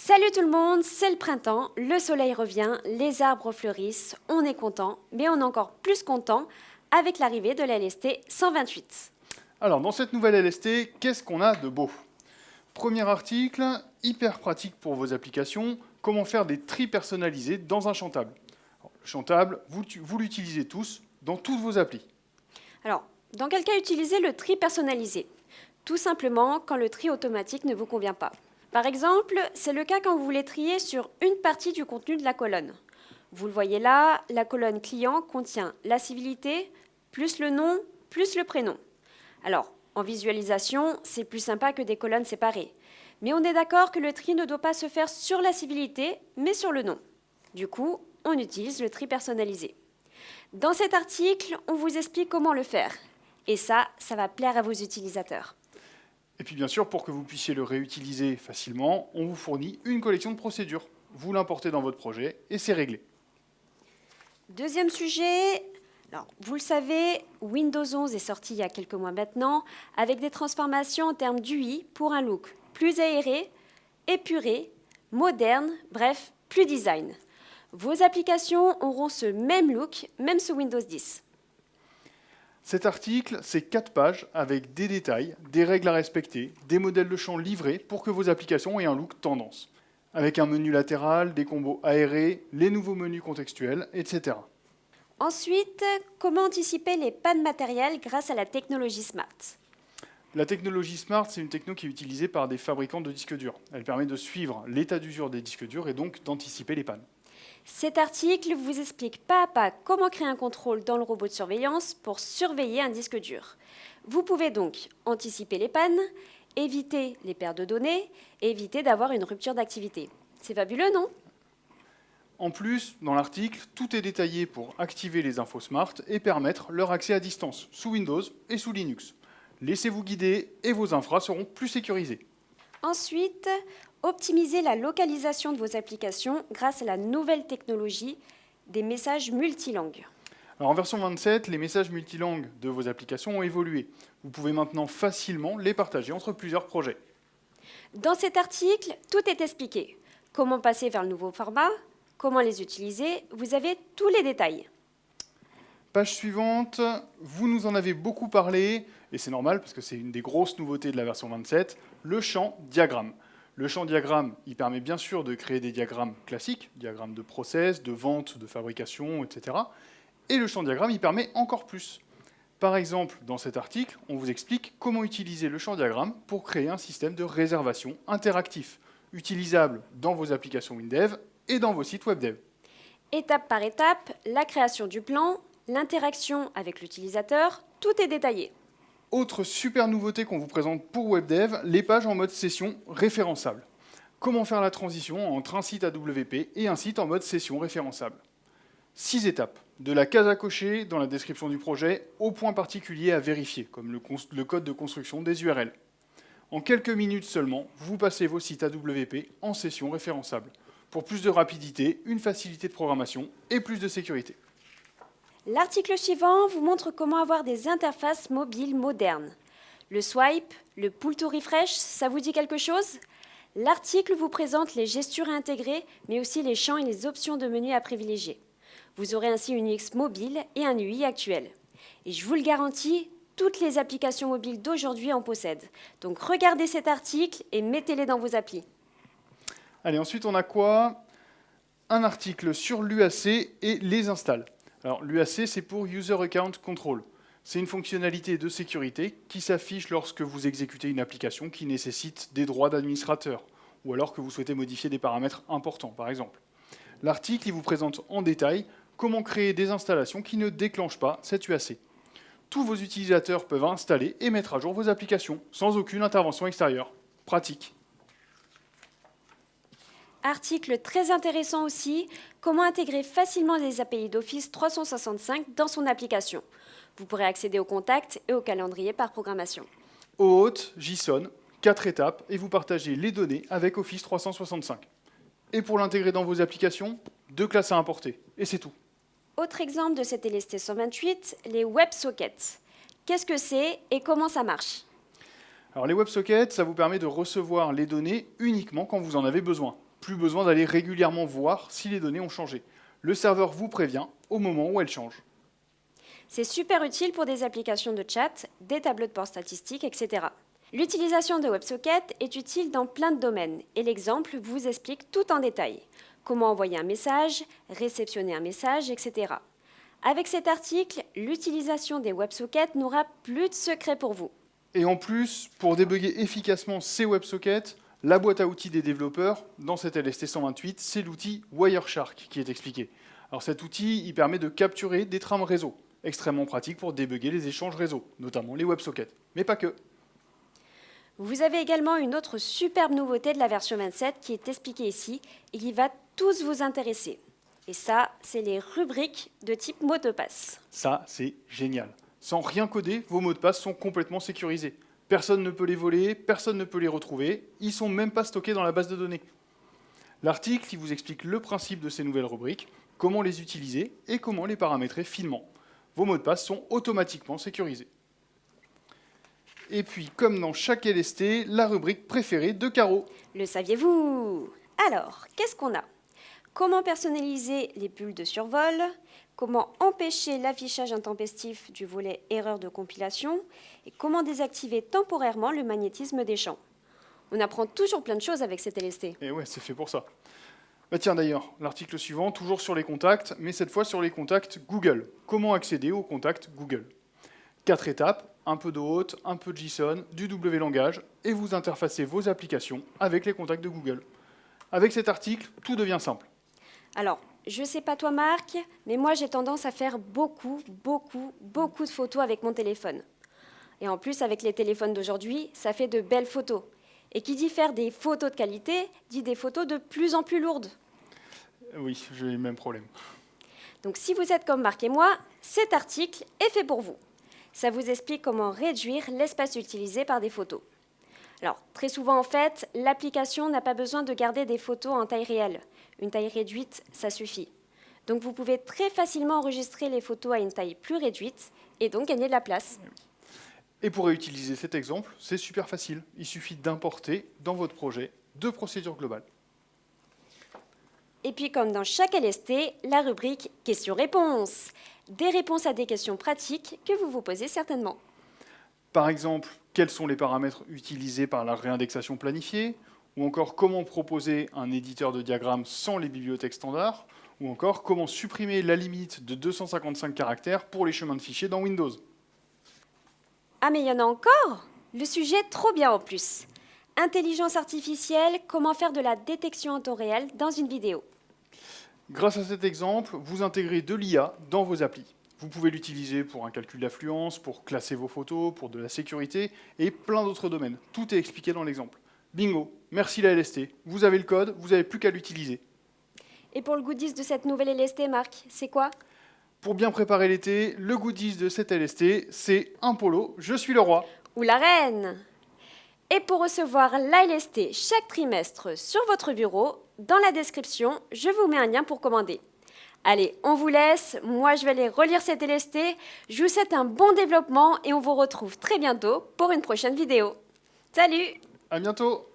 Salut tout le monde, c'est le printemps, le soleil revient, les arbres fleurissent, on est content, mais on est encore plus content avec l'arrivée de la LST 128. Alors, dans cette nouvelle LST, qu'est-ce qu'on a de beau? Premier article, hyper pratique pour vos applications, comment faire des tris personnalisés dans un chantable. Alors, le chantable, vous l'utilisez tous dans toutes vos applis. Alors, dans quel cas utiliser le tri personnalisé? Tout simplement quand le tri automatique ne vous convient pas. Par exemple, c'est le cas quand vous voulez trier sur une partie du contenu de la colonne. Vous le voyez là, la colonne client contient la civilité, plus le nom, plus le prénom. Alors, en visualisation, c'est plus sympa que des colonnes séparées. Mais on est d'accord que le tri ne doit pas se faire sur la civilité, mais sur le nom. Du coup, on utilise le tri personnalisé. Dans cet article, on vous explique comment le faire. Et ça va plaire à vos utilisateurs. Et puis bien sûr, pour que vous puissiez le réutiliser facilement, on vous fournit une collection de procédures. Vous l'importez dans votre projet et c'est réglé. Deuxième sujet, alors, vous le savez, Windows 11 est sorti il y a quelques mois maintenant, avec des transformations en termes d'UI pour un look plus aéré, épuré, moderne, bref, plus design. Vos applications auront ce même look, même sous Windows 10. Cet article, c'est 4 pages avec des détails, des règles à respecter, des modèles de champ livrés pour que vos applications aient un look tendance. Avec un menu latéral, des combos aérés, les nouveaux menus contextuels, etc. Ensuite, comment anticiper les pannes matérielles grâce à la technologie Smart? La technologie Smart, c'est une techno qui est utilisée par des fabricants de disques durs. Elle permet de suivre l'état d'usure des disques durs et donc d'anticiper les pannes. Cet article vous explique pas à pas comment créer un contrôle dans le robot de surveillance pour surveiller un disque dur. Vous pouvez donc anticiper les pannes, éviter les pertes de données et éviter d'avoir une rupture d'activité. C'est fabuleux, non? En plus, dans l'article, tout est détaillé pour activer les infos Smart et permettre leur accès à distance, sous Windows et sous Linux. Laissez-vous guider et vos infras seront plus sécurisées. Ensuite, optimisez la localisation de vos applications grâce à la nouvelle technologie des messages multilangues. Alors en version 27, les messages multilangues de vos applications ont évolué. Vous pouvez maintenant facilement les partager entre plusieurs projets. Dans cet article, tout est expliqué. Comment passer vers le nouveau format, comment les utiliser, vous avez tous les détails. Page suivante, vous nous en avez beaucoup parlé, et c'est normal parce que c'est une des grosses nouveautés de la version 27, le champ diagramme. Le champ diagramme, il permet bien sûr de créer des diagrammes classiques, diagrammes de process, de vente, de fabrication, etc. Et le champ diagramme, il permet encore plus. Par exemple, dans cet article, on vous explique comment utiliser le champ diagramme pour créer un système de réservation interactif, utilisable dans vos applications WinDev et dans vos sites WebDev. Étape par étape, la création du plan, l'interaction avec l'utilisateur, tout est détaillé. Autre super nouveauté qu'on vous présente pour WebDev, les pages en mode session référençable. Comment faire la transition entre un site AWP et un site en mode session référençable. 6 étapes, de la case à cocher dans la description du projet au point particulier à vérifier, comme le code de construction des URL. En quelques minutes seulement, vous passez vos sites AWP en session référençable, pour plus de rapidité, une facilité de programmation et plus de sécurité. L'article suivant vous montre comment avoir des interfaces mobiles modernes. Le swipe, le pull to refresh, ça vous dit quelque chose? L'article vous présente les gestures intégrées, mais aussi les champs et les options de menu à privilégier. Vous aurez ainsi une UX mobile et un UI actuel. Et je vous le garantis, toutes les applications mobiles d'aujourd'hui en possèdent. Donc regardez cet article et mettez-les dans vos applis. Allez, ensuite on a quoi? Un article sur l'UAC et les installs. Alors l'UAC, c'est pour User Account Control. C'est une fonctionnalité de sécurité qui s'affiche lorsque vous exécutez une application qui nécessite des droits d'administrateur, ou alors que vous souhaitez modifier des paramètres importants, par exemple. L'article il vous présente en détail comment créer des installations qui ne déclenchent pas cette UAC. Tous vos utilisateurs peuvent installer et mettre à jour vos applications sans aucune intervention extérieure. Pratique. Article très intéressant aussi, comment intégrer facilement les API d'Office 365 dans son application. Vous pourrez accéder aux contacts et au calendrier par programmation. OAuth, JSON, 4 étapes et vous partagez les données avec Office 365. Et pour l'intégrer dans vos applications, 2 classes à importer. Et c'est tout. Autre exemple de cette LST 128, les WebSockets. Qu'est-ce que c'est et comment ça marche? Alors les WebSockets, ça vous permet de recevoir les données uniquement quand vous en avez besoin. Plus besoin d'aller régulièrement voir si les données ont changé. Le serveur vous prévient au moment où elles changent. C'est super utile pour des applications de chat, des tableaux de bord statistiques, etc. L'utilisation de WebSocket est utile dans plein de domaines et l'exemple vous explique tout en détail. Comment envoyer un message, réceptionner un message, etc. Avec cet article, l'utilisation des WebSockets n'aura plus de secret pour vous. Et en plus, pour débugger efficacement ces WebSockets, la boîte à outils des développeurs, dans cette LST 128, c'est l'outil Wireshark qui est expliqué. Alors cet outil, il permet de capturer des trames réseau, extrêmement pratique pour débugger les échanges réseau, notamment les WebSockets, mais pas que. Vous avez également une autre superbe nouveauté de la version 27 qui est expliquée ici et qui va tous vous intéresser. Et ça, c'est les rubriques de type mot de passe. Ça, c'est génial. Sans rien coder, vos mots de passe sont complètement sécurisés. Personne ne peut les voler, personne ne peut les retrouver, ils ne sont même pas stockés dans la base de données. L'article il vous explique le principe de ces nouvelles rubriques, comment les utiliser et comment les paramétrer finement. Vos mots de passe sont automatiquement sécurisés. Et puis, comme dans chaque LST, la rubrique préférée de Caro. Le saviez-vous? Alors, qu'est-ce qu'on a? Comment personnaliser les bulles de survol? Comment empêcher l'affichage intempestif du volet erreur de compilation? Et comment désactiver temporairement le magnétisme des champs? On apprend toujours plein de choses avec cet LST. Et ouais, c'est fait pour ça. Bah tiens d'ailleurs, l'article suivant, toujours sur les contacts, mais cette fois sur les contacts Google. Comment accéder aux contacts Google? 4 étapes, un peu de Hot, un peu de JSON, du W-langage, et vous interfacez vos applications avec les contacts de Google. Avec cet article, tout devient simple. Alors, je sais pas toi Marc, mais moi j'ai tendance à faire beaucoup de photos avec mon téléphone. Et en plus, avec les téléphones d'aujourd'hui, ça fait de belles photos. Et qui dit faire des photos de qualité, dit des photos de plus en plus lourdes. Oui, j'ai le même problème. Donc si vous êtes comme Marc et moi, cet article est fait pour vous. Ça vous explique comment réduire l'espace utilisé par des photos. Alors, très souvent en fait, l'application n'a pas besoin de garder des photos en taille réelle. Une taille réduite, ça suffit. Donc vous pouvez très facilement enregistrer les photos à une taille plus réduite et donc gagner de la place. Et pour réutiliser cet exemple, c'est super facile. Il suffit d'importer dans votre projet 2 procédures globales. Et puis comme dans chaque LST, la rubrique questions-réponses. Des réponses à des questions pratiques que vous vous posez certainement. Par exemple, quels sont les paramètres utilisés par la réindexation planifiée? Ou encore comment proposer un éditeur de diagrammes sans les bibliothèques standards? Ou encore comment supprimer la limite de 255 caractères pour les chemins de fichiers dans Windows? Ah mais il y en a encore? Le sujet trop bien en plus. Intelligence artificielle, comment faire de la détection en temps réel dans une vidéo. Grâce à cet exemple, vous intégrez de l'IA dans vos applis. Vous pouvez l'utiliser pour un calcul d'affluence, pour classer vos photos, pour de la sécurité et plein d'autres domaines. Tout est expliqué dans l'exemple. Bingo, merci la LST. Vous avez le code, vous n'avez plus qu'à l'utiliser. Et pour le goodies de cette nouvelle LST, Marc, c'est quoi? Pour bien préparer l'été, le goodies de cette LST, c'est un polo, je suis le roi. Ou la reine. Et pour recevoir la LST chaque trimestre sur votre bureau, dans la description, je vous mets un lien pour commander. Allez, on vous laisse. Moi, je vais aller relire cette LST. Je vous souhaite un bon développement et on vous retrouve très bientôt pour une prochaine vidéo. Salut! À bientôt!